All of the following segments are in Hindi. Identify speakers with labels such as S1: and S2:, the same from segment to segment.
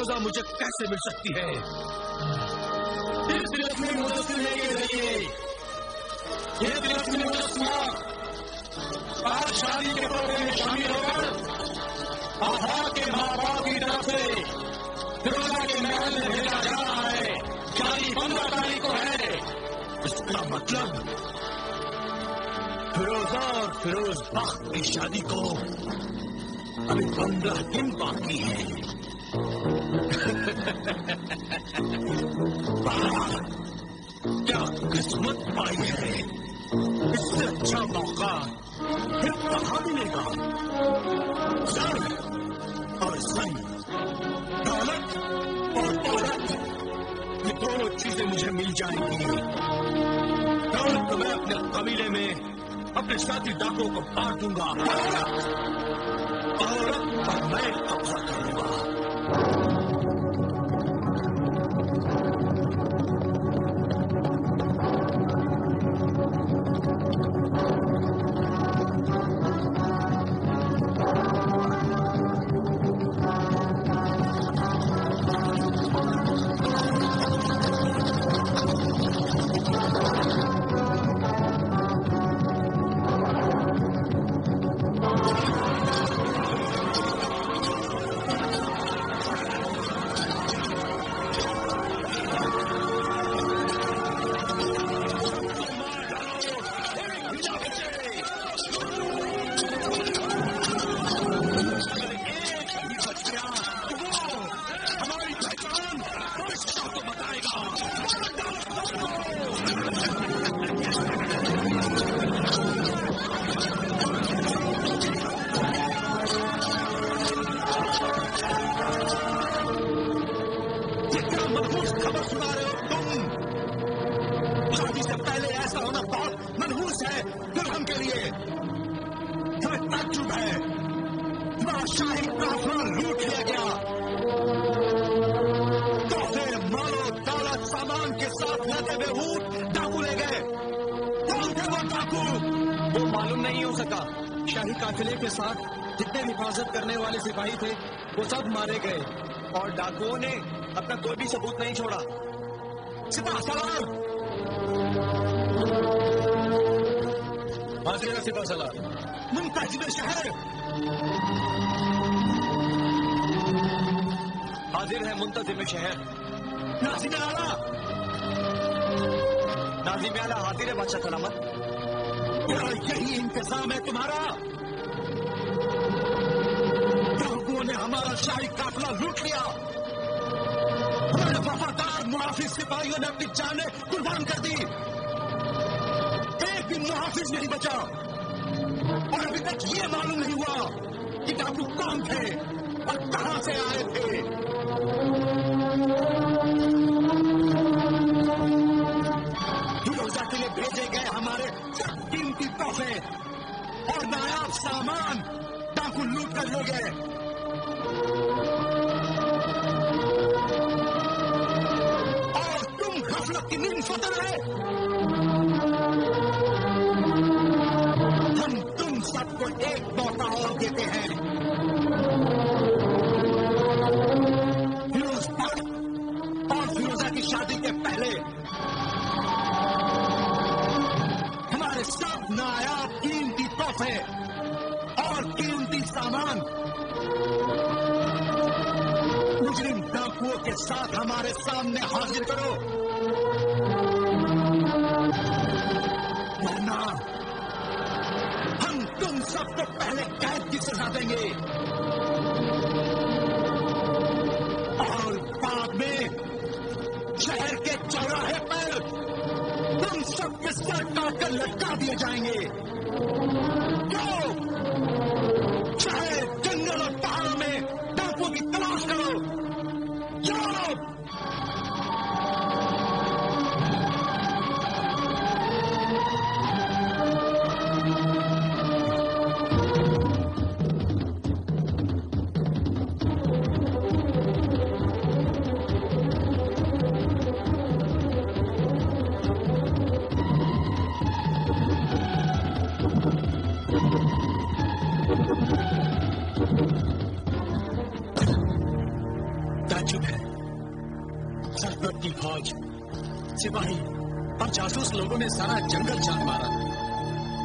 S1: फिरोजा मुझे कैसे मिल सकती है?
S2: तिलस्मी मुजस्सिम के जरिए ये तिलस्मी मुजस्सिमा आज शादी के प्रोग्राम में शामिल होकर आहा के माँ बाप की तरफ से फिरोजा के महल में भेजा जा रहा है। शादी 15 तारीख को है।
S1: इसका मतलब फिरोजा और फिरोज बख्त की शादी को अभी 15 दिन बाकी है। क्या किस्मत पाई है। इससे अच्छा मौका फिर कहाँ मिलेगा? सर और सन, दौलत और औरत, ये दोनों चीजें मुझे मिल जाएंगी। दौलत तो मैं अपने कबीले में अपने साथी डाकुओं को बांट दूंगा। औरत पर मैं कब्जा करूंगा।
S3: सिपाही थे वो सब मारे गए और डाकुओं ने अपना कोई भी सबूत नहीं छोड़ा।
S1: सिपा सलार,
S3: हाजिर है सिपा सलार।
S1: मुंतजिम शहर,
S3: हाजिर है मुंतजिम शहर।
S1: नाज़िम आला,
S3: नाज़िम आला हाजिर है बादशाह सलामत।
S1: यही इंतजाम है तुम्हारा? ने हमारा शाही काफिला लूट लिया। हमारे वफादार मुहाफिज सिपाहियों ने अपनी जानें कुर्बान कर दी। एक भी मुहाफिज नहीं बचा और अभी तक ये मालूम नहीं हुआ कि डाकू कौन थे और कहां से आए थे। फिरोजा के लिए भेजे गए हमारे सब कीमती तोहफे और नायाब सामान डाकू लूट कर ले गए। और तुम गफलत की नींद सोते रहे। हम तुम सबको एक मौका और देते हैं। फिरोज बख्त और फिरोजा की शादी के पहले हमारे सब नायाब कीमती तोहफे और कीमती सामान मुजरिम डाकुओं के साथ हमारे सामने हाजिर करो, वरना हम तुम सबको पहले कैद की सजा देंगे और बाद में शहर के चौराहे पर तुम सबके सर काटकर लटका दिए जाएंगे। क्यों? चाहे जंगल और पहाड़ों में डाकुओं की तलाश करो। मौजूद है। सरहद की फौज, सिपाही और जासूस लोगों ने सारा जंगल छान मारा,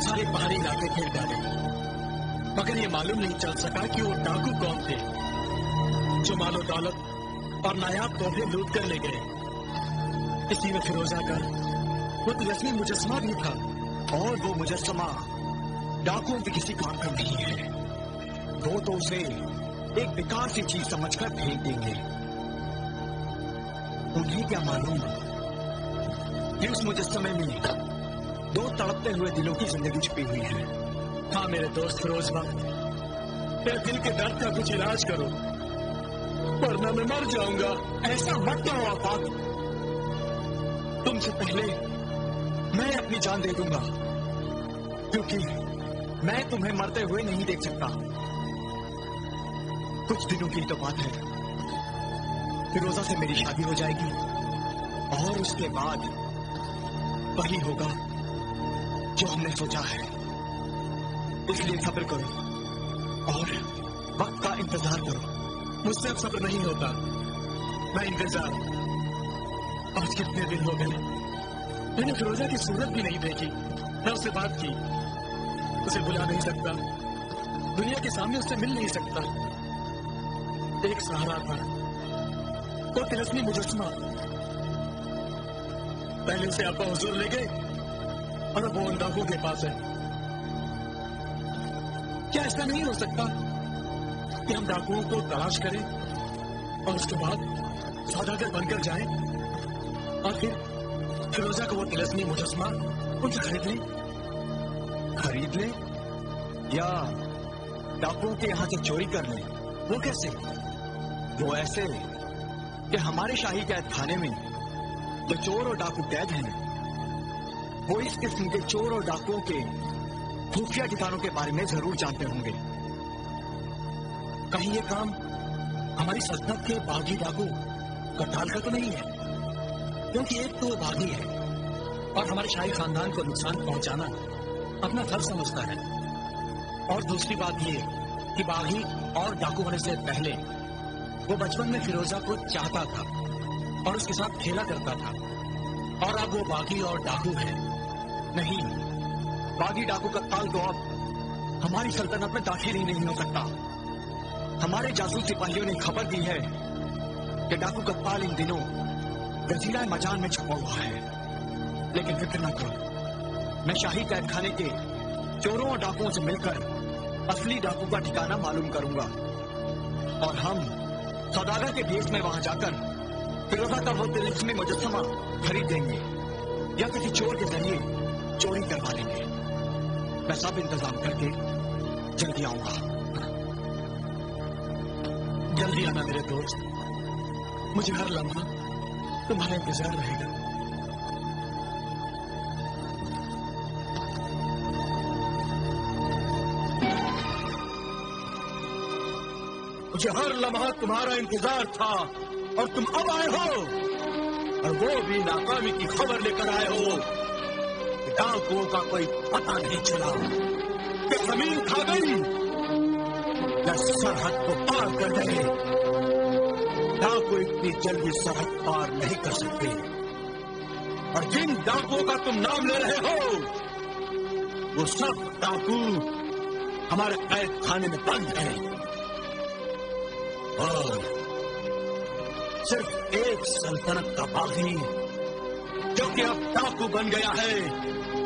S1: सारे पहाड़ी इलाके घेर डाले, मगर ये मालूम नहीं चल सका कि वो डाकू कौन थे जो मालो दौलत और नायाब तोहफे लूट कर ले गए। इसी में फिरोजा का वो तिलस्मी मुजस्मा भी था,
S3: और वो मुजस्समा डाकुओं के किसी काम का नहीं है। वो तो उसे एक बेकार सी चीज समझकर फेंक देंगे। उन्हें क्या मालूम कि उस मुजस्समे में 2 तड़पते हुए दिलों की जिंदगी छुपी हुई है।
S1: हाँ मेरे दोस्त फिरोजबा, मेरे दिल के दर्द का कुछ इलाज करो, वरना मैं मर जाऊंगा।
S3: ऐसा मत करो आफाक, तुमसे पहले मैं अपनी जान दे दूंगा, क्योंकि मैं तुम्हें मरते हुए नहीं देख सकता। कुछ दिनों की तो बात है, फिरोजा से मेरी शादी हो जाएगी और उसके बाद वही होगा जो हमने सोचा है। इसलिए सब्र करो और वक्त का इंतजार करो।
S1: मुझसे अब सब्र नहीं होता। मैं इंतजार, आज कितने दिन हो गए मैंने फिरोजा की सूरत भी नहीं देखी, न उससे बात की। उसे बुला नहीं सकता, दुनिया के सामने उससे मिल नहीं सकता। एक सहारा था, वो तिलस्मी मुजस्समा। पहले उसे आपा हुजूर ले गए और अब वो उन डाकुओं के पास है। क्या ऐसा नहीं हो सकता कि हम डाकुओं को तलाश करें और उसके बाद सौदागर बनकर जाएं और फिर फिरोजा को वो तिलस्मी मुजस्समा उनसे खरीद लें?
S3: खरीद ले या डाकुओं के यहां से चोरी कर ले?
S1: वो कैसे?
S3: वो ऐसे कि हमारे शाही कैद खाने में जो चोर और डाकू कैद हैं, वो इस किस्म के चोर और डाकुओं के खुफिया ठिकानों के बारे में जरूर जानते होंगे।
S1: कहीं ये काम हमारी सल्तनत के बागी डाकू करताल का तो नहीं है? क्योंकि एक तो वो बागी है और हमारे शाही खानदान को नुकसान पहुंचाना अपना फर्ज समझता है, और दूसरी बात ये कि बागी और डाकू होने से पहले वो बचपन में फिरोजा को चाहता था और उसके साथ खेला करता था, और अब वो बागी और डाकू है।
S3: नहीं, बागी डाकू कत्ताल तो अब हमारी सल्तनत में दाखिल ही नहीं हो सकता। हमारे जासूस सिपाहियों ने खबर दी है कि डाकू कत्ताल इन दिनों जजीरा मजान में छुपा हुआ है। लेकिन फिक्र न करो, मैं शाही कैद खाने के चोरों और डाकुओं से मिलकर असली डाकू का ठिकाना मालूम करूंगा, और हम सौदागर के भेष में वहां जाकर फिरोजा का वो तिलस्मी मुजस्समा खरीद लेंगे या किसी चोर के जरिए चोरी करवा लेंगे। मैं सब इंतजाम करके जल्दी आऊंगा।
S1: जल्दी आना मेरे दोस्त, मुझे हर लम्हा तुम्हारा इंतजार रहेगा। मुझे हर लम्हा तुम्हारा इंतजार था और तुम अब आए हो, और वो भी नाकामी की खबर लेकर आए हो कि डाकुओं का कोई पता नहीं चला, कि जमीन खा गई या सरहद को पार कर गए। डाकू इतनी जल्दी सरहद पार नहीं कर सकते, और जिन डाकुओं का तुम नाम ले रहे हो वो सब डाकू हमारे कैद खाने में बंद हैं, और सिर्फ एक सल्तनत का बागी जो कि अब डाकू बन गया है,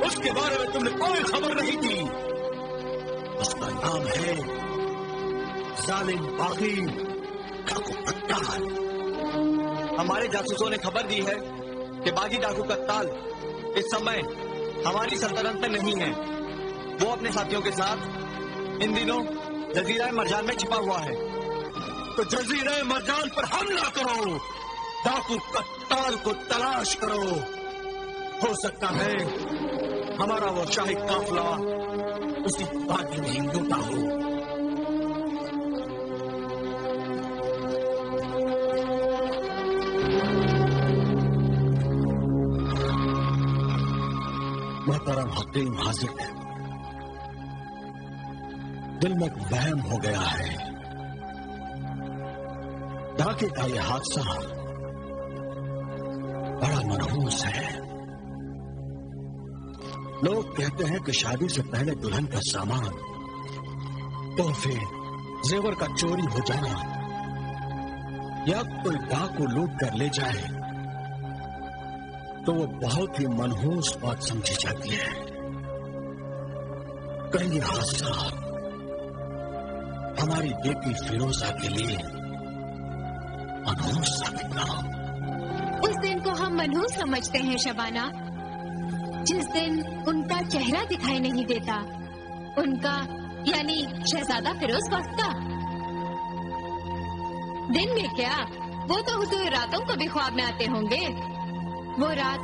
S1: उसके बारे में तुमने कोई खबर नहीं दी। उसका नाम है जालिम बागी डाकू कत्ताल।
S3: हमारे जासूसों ने खबर दी है कि बागी डाकू कत्ताल इस समय हमारी सल्तनत में नहीं है। वो अपने साथियों के साथ इन दिनों जजीरा मरजान में छिपा हुआ है।
S1: तो जजीरे मरजान पर हमला करो, डाकू कत्ताल को तलाश करो। हो सकता है हमारा वो शाही काफिला उसी बागी में ही लूटा हो। मोहतरम हकीम हाजिर, दिल में वहम हो गया है। डाके का यह हादसा बड़ा मनहूस है। लोग कहते हैं कि शादी से पहले दुल्हन का सामान, तोहफे, जेवर का चोरी हो जाना या कोई डाकू लूट कर ले जाए तो वो बहुत ही मनहूस बात समझी जाती है। कहीं यह हादसा हमारी बेटी फिरोजा के लिए मनहूस साबित ना हो।
S4: उस दिन को हम मनहूस समझते हैं शबाना, जिस दिन उनका चेहरा दिखाई नहीं देता, उनका यानी शहजादा फिरोज बख्त का। दिन में क्या, वो तो हुजूर रातों को भी ख्वाब में आते होंगे। वो रात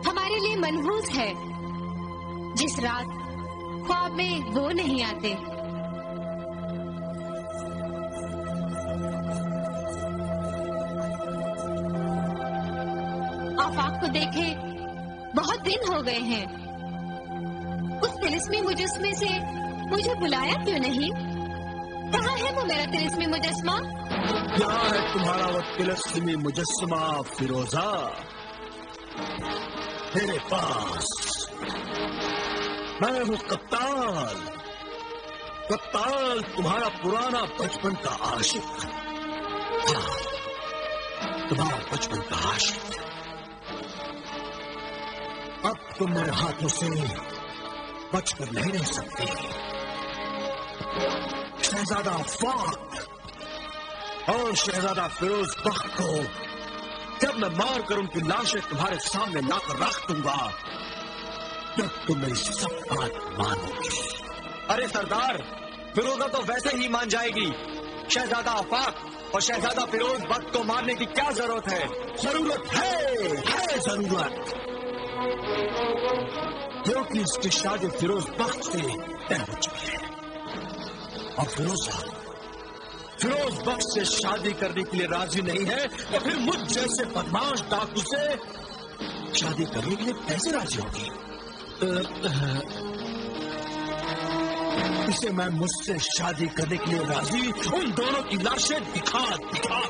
S4: हमारे लिए मनहूस है जिस रात ख्वाब में वो नहीं आते। आफाक को देखे बहुत दिन हो गए हैं। उस तिलिस्मी मुजस्मे से मुझे बुलाया क्यों नहीं? कहाँ है वो मेरा तिलिस्मी मुजस्मा?
S1: क्या है तुम्हारा वो तिलिस्मी मुजस्मा फिरोजा? मेरे पास। मैं हूँ कप्तान, कप्तान तुम्हारा पुराना बचपन का आशिक। हाँ, तुम्हारा बचपन का आशिक। अब तुम मेरे हाथों से बचकर नहीं रह सकती। शहजादा आफाक और शहजादा फिरोज बख्त को जब मैं मार कर उनकी लाशें तुम्हारे सामने लाकर रख दूंगा, तब तुम मेरी सब बात मानोगी।
S3: अरे सरदार, फिरोजा तो वैसे ही मान जाएगी। शहजादा आफाक और शहजादा फिरोज बख्त को मारने की क्या जरूरत है?
S1: जरूरत है जरूरत, क्योंकि इसकी शादी फिरोज बख्त से तय हो चुकी है और फिरोज बख्त से शादी करने के लिए राजी नहीं है, तो फिर मुझ जैसे बदमाश डाकू से शादी करने के लिए कैसे राजी होगी? इसे मैं मुझसे शादी करने के लिए राजी उन दोनों की लाशें दिखा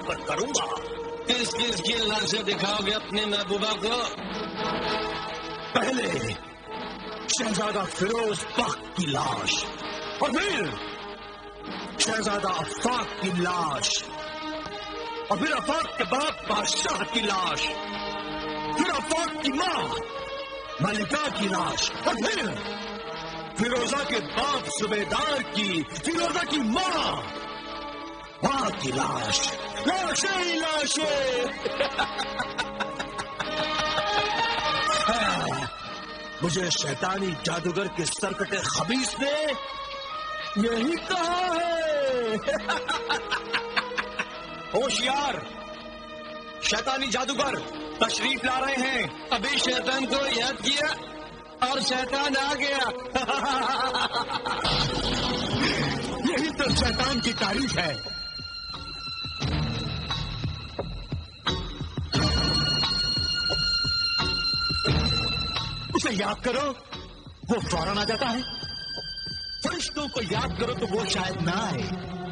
S1: कर करूंगा।
S2: किस किस की लाशें दिखाओगे अपने महबूबा को?
S1: पहले शहजादा फिरोज बख्त की लाश और फिर शहजादा आफाक की लाश और फिर आफाक के बाप बादशाह की लाश, फिर आफाक की माँ मलिका की लाश और फिर फिरोजा के बाप सूबेदार की, फिरोजा की माँ की लाश। लाशें ही लाशें। मुझे शैतानी जादूगर के सरकटे खबीस ने यही कहा है।
S3: होशियार, शैतानी जादूगर तशरीफ ला रहे हैं।
S2: अभी शैतान को याद किया और शैतान आ गया।
S1: यही तो शैतान की तारीफ है। उसे याद करो, वो फौरन आ जाता है। फरिश्तों को याद करो तो वो शायद ना आए।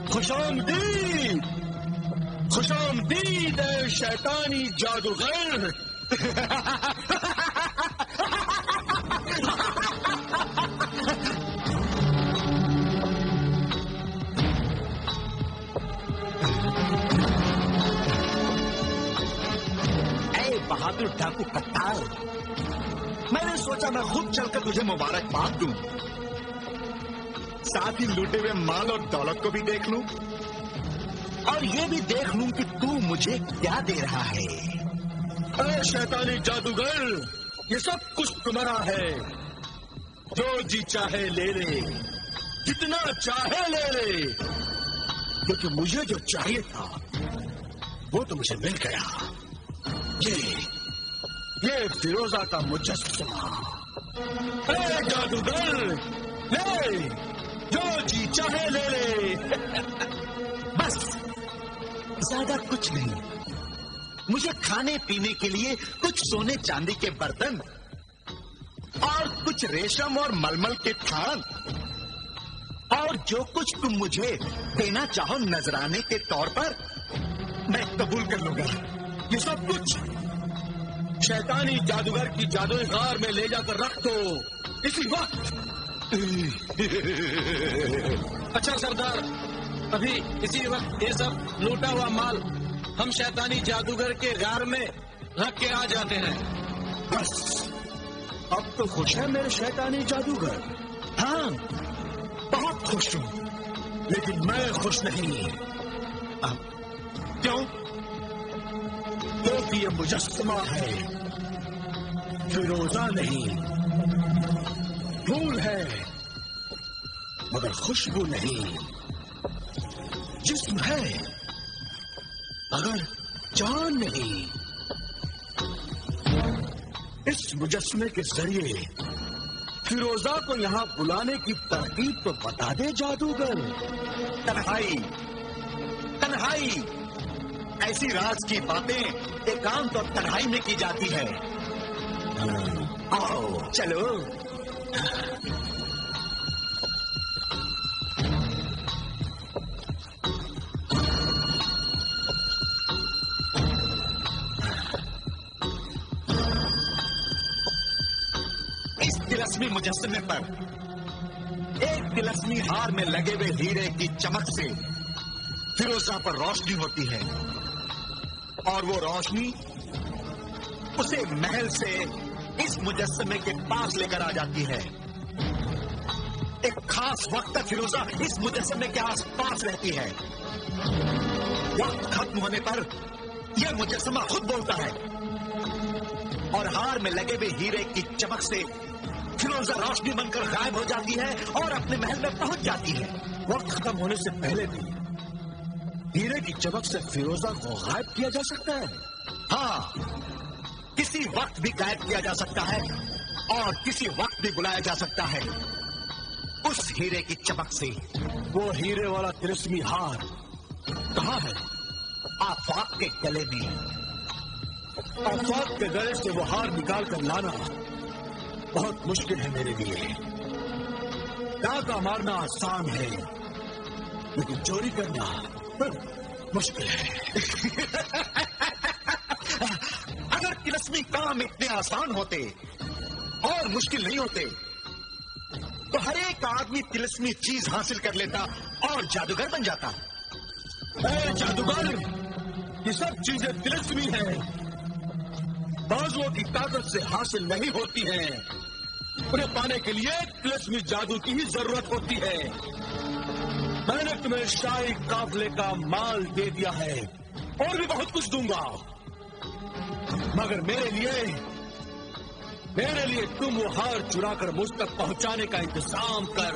S1: खुशामदीद, खुशामदीद शैतानी जादूगर। बहादुर डाकू कप्तान, मैंने सोचा मैं खुद चलकर तुझे मुबारकबाद दूं, साथ ही लूटे हुए माल और दौलत को भी देख लूं और ये भी देख लूं कि तू मुझे क्या दे रहा है। अरे शैतानी जादूगर, ये सब कुछ तुम्हारा है। जो जी चाहे ले ले, जितना चाहे ले ले, क्योंकि मुझे जो चाहिए था वो तो मुझे मिल गया। ये फिरोजा का मुजस्समा। अरे जादूगर, ले, जो जी चाहे ले ले। बस, ज्यादा कुछ नहीं। मुझे खाने पीने के लिए कुछ सोने चांदी के बर्तन और कुछ रेशम और मलमल के थान और जो कुछ तुम मुझे देना चाहो नजराने के तौर पर, मैं कबूल कर लूंगा। ये सब कुछ शैतानी जादूगर की जादुई गार में ले जाकर रख दो इसी वक्त।
S2: अच्छा सरदार, अभी इसी वक्त ये सब लूटा हुआ माल हम शैतानी जादूगर के गार में रख के आ जाते हैं।
S1: बस अब तो खुश है मेरे शैतानी जादूगर। हाँ, बहुत खुश हूं, लेकिन मैं खुश नहीं। अब क्यों? क्योंकि ये मुजस्समा है, फिरोजा नहीं। फूल है मगर खुशबू नहीं। जिस्म है मगर जान नहीं। इस मुजस्समे के जरिए फिरोजा को यहां बुलाने की तरकीब तो बता दे जादूगर।
S3: तन्हाई, तन्हाई, ऐसी राज की बातें एकांत और तन्हाई में की जाती है। आओ चलो। इस तिलस्मी मुजस्समे पर एक तिलस्मी हार में लगे हुए हीरे की चमक से फिरोजा पर रोशनी होती है, और वो रोशनी उसे महल से इस मुजस्समे के पास लेकर आ जाती है। एक खास वक्त तक फिरोजा इस मुजस्समे के आसपास रहती है। वक्त खत्म होने पर यह मुजस्समा खुद बोलता है और हार में लगे हुए हीरे की चमक से फिरोजा रोशनी बनकर गायब हो जाती है और अपने महल में पहुंच जाती है।
S1: वक्त खत्म होने से पहले भी हीरे की चमक से फिरोजा को गायब किया जा सकता है।
S3: हाँ, किसी वक्त भी गायब किया जा सकता है और किसी वक्त भी बुलाया जा सकता है उस हीरे की चमक से।
S1: वो हीरे वाला तिलस्मी हार कहाँ है?
S3: आफाक के गले में।
S1: आफाक के गले से वो हार निकाल कर लाना बहुत मुश्किल है मेरे लिए। डाका मारना आसान है, लेकिन चोरी करना मुश्किल है।
S3: अगर तिलस्मी काम इतने आसान होते और मुश्किल नहीं होते तो हर एक आदमी तिलस्मी चीज हासिल कर लेता और जादूगर बन जाता।
S1: जादूगर, ये सब चीजें तिलस्मी हैं, बाजुओं की ताकत से हासिल नहीं होती हैं। उन्हें पाने के लिए तिलस्मी जादू की ही जरूरत होती है। मैंने तुम्हें शाही काफले का माल दे दिया है और भी बहुत कुछ दूंगा, मगर मेरे लिए तुम वो हार चुराकर मुझ तक पहुंचाने का इंतजाम कर।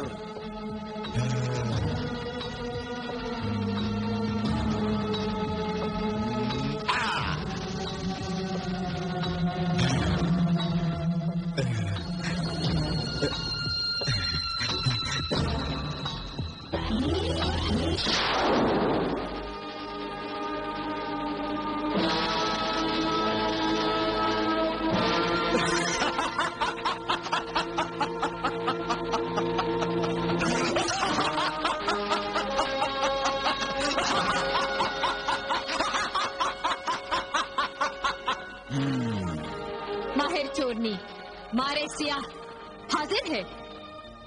S4: माहिर चोरनी, मारे सियाह हाजिर है।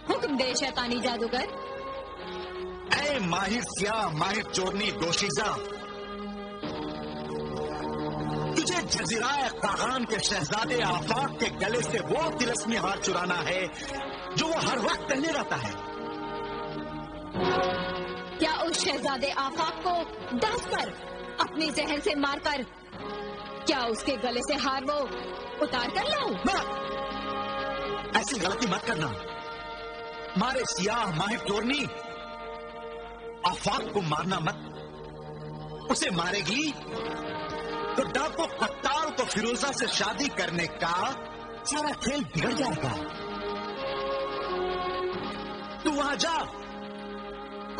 S4: हुक्म दे शैतानी जादूगर।
S3: ऐ माहिर सियाह, माहिर चोरनी दोशीजा, तुझे जजीराए कागान के शहजादे आफाक के गले से वो तिलस्मी हार चुराना है जो वो हर वक्त पहने रहता है।
S4: क्या उस शहजादे आफाक को डांट कर, अपने जहन से मारकर, क्या उसके गले से हार वो उतार कर लाऊं?
S3: ऐसी गलती मत करना। मारे सियाह, माहिर चोरनी, आफाक को मारना मत। उसे मारेगी तो डाको कत्ताल को फिरोजा से शादी करने का सारा खेल बिगड़ जाएगा। तू वहां जा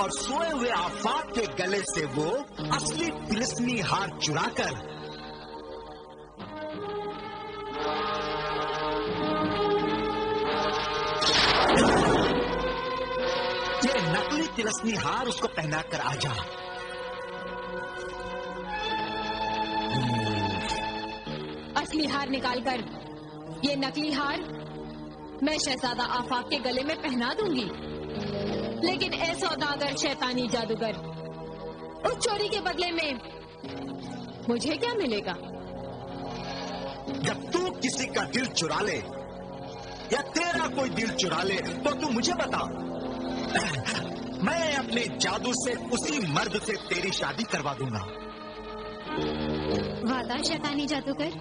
S3: और सोए हुए आफाक के गले से वो असली तिलस्मी हार चुराकर ये नकली तिलस्मी हार उसको पहनाकर आ जा।
S4: हार निकालकर ये नकली हार मैं शहजादा आफाक के गले में पहना दूंगी। लेकिन ए सौदागर शैतानी जादूगर, उस चोरी के बदले में मुझे क्या मिलेगा?
S3: जब तू किसी का दिल चुरा ले या तेरा कोई दिल चुरा ले तो तू मुझे बता, मैं अपने जादू से उसी मर्द से तेरी शादी करवा दूंगा।
S4: वादा शैतानी जादूगर?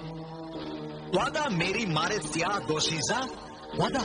S3: वादा मेरी मारे सिया दोशीजा, वादा।